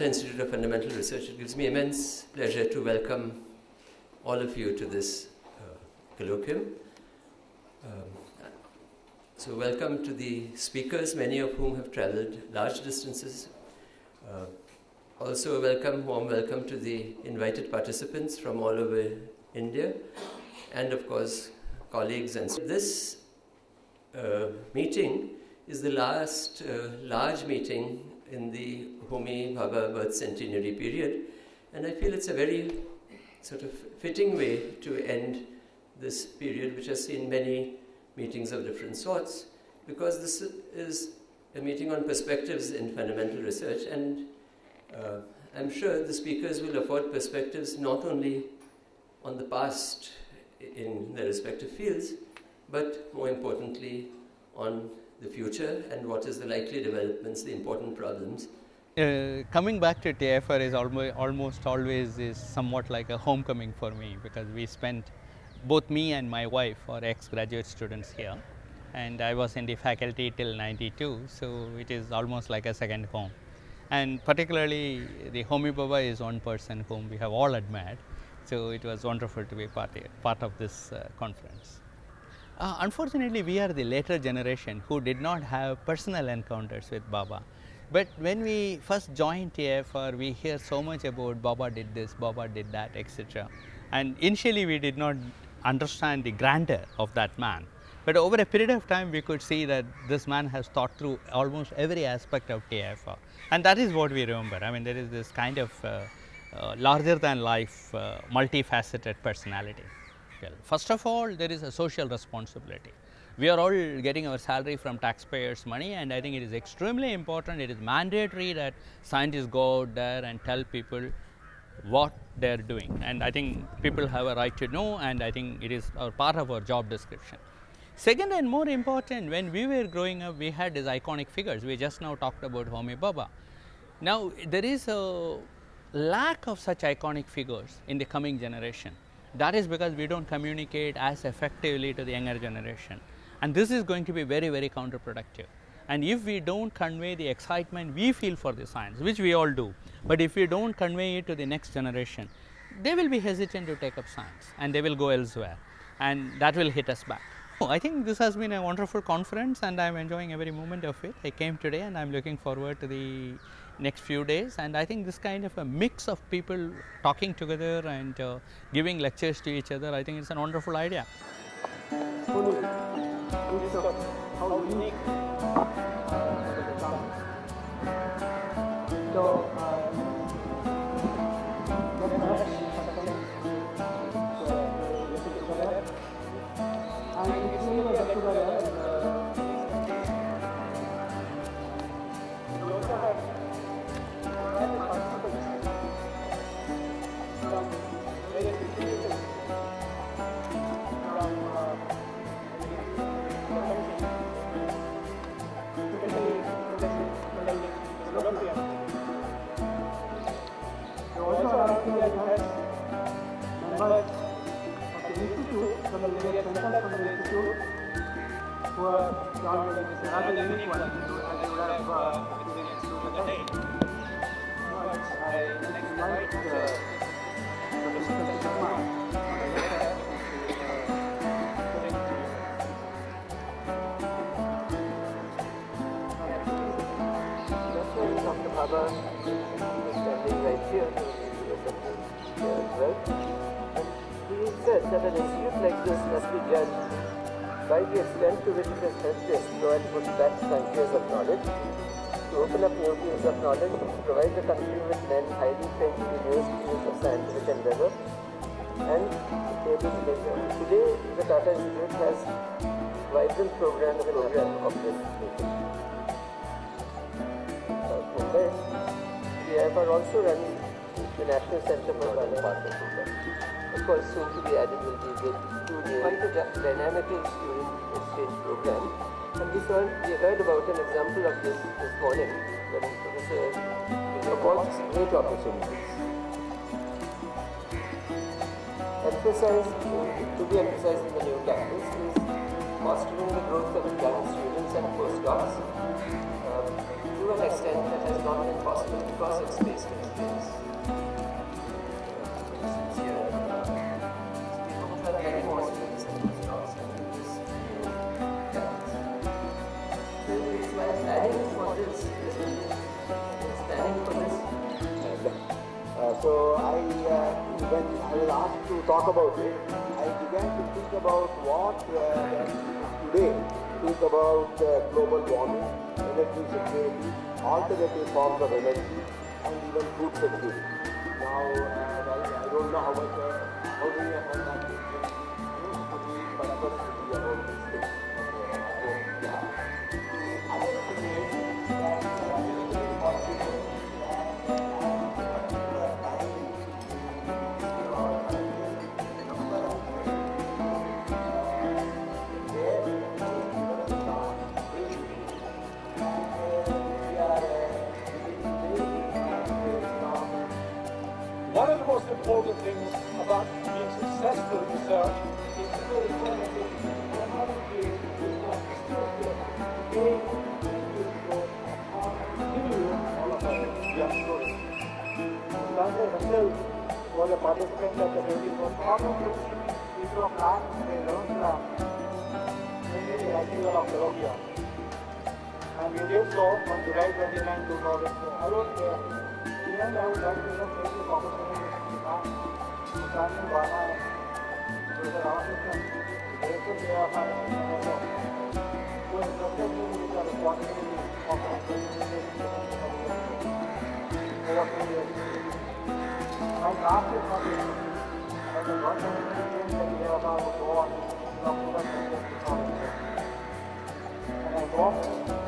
Tata Institute of Fundamental Research. It gives me immense pleasure to welcome all of you to this colloquium. So welcome to the speakers, many of whom have traveled large distances. Also warm welcome to the invited participants from all over India, and of course colleagues. And this meeting is the last large meeting in the Homi Bhabha birth centenary period, and I feel it's a very sort of fitting way to end this period, which has seen many meetings of different sorts, because this is a meeting on perspectives in fundamental research, and I'm sure the speakers will afford perspectives not only on the past in their respective fields, but more importantly on the future and what is the likely developments, the important problems. Coming back to TIFR is almost always is somewhat like a homecoming for me, because we spent, both me and my wife are ex-graduate students here, and I was in the faculty till '92, so it is almost like a second home. And particularly the Homi Bhabha is one person whom we have all admired, so it was wonderful to be part of this conference. Unfortunately, we are the later generation who did not have personal encounters with Baba. But when we first joined TIFR, we hear so much about Baba did this, Baba did that, etc. And initially we did not understand the grandeur of that man. But over a period of time, we could see that this man has thought through almost every aspect of TIFR. And that is what we remember. I mean, there is this kind of larger than life, multifaceted personality. Well, first of all, there is a social responsibility. We are all getting our salary from taxpayers' money, and I think it is extremely important, it is mandatory that scientists go out there and tell people what they are doing. And I think people have a right to know, and I think it is part of our job description. Second and more important, when we were growing up, we had these iconic figures. We just now talked about Homi Bhabha. Now, there is a lack of such iconic figures in the coming generation. That is because we don't communicate as effectively to the younger generation. And this is going to be very, very counterproductive. And if we don't convey the excitement we feel for the science, which we all do, but if we don't convey it to the next generation, they will be hesitant to take up science and they will go elsewhere, and that will hit us back. I think this has been a wonderful conference, and I am enjoying every moment of it. I came today and I am looking forward to the next few days, and I think this kind of a mix of people talking together and giving lectures to each other, I think it's a wonderful idea. How unique Bhabha is standing right here as well. And he said that an institute like this must be judged by the extent to which it has helped to explore and push back frontiers of knowledge, to open up new fields of knowledge, to provide the country with men highly trained in the newest fields of scientific endeavor, and to be able to make them. Today, the Tata Institute has vibrant programs of this nature. TIFR also runs the National Center for Biopartner Program. Of course, soon to be added will be the quite a dynamical student exchange program. And we heard about an example of this morning when Professor reports great opportunities. To be emphasized in the new campus is fostering the growth of young students and postdocs. You to an extent that has not been possible because it's face to face. Here, students are getting more students and postdocs and this so it's my planning for this. So when I was asked to talk about it, I began to think about what today think about global warming, energy security, alternative forms of energy, and even food security. Now, I don't know how many of us have been used to be purpose to be about these things. Other thing is that one of the most important things about being successful in research is to know the was a participant at the meeting was probably into a class they learned the ideal of Colombia. And we did so on July 29, 2004. I was there. And I would like to just take this opportunity to thank Dr. Bana and Professor Ramakrishnan, Director of who entrusted me with the responsibility of my task is not easy, but the one experience that we have about to go on is not to and I hope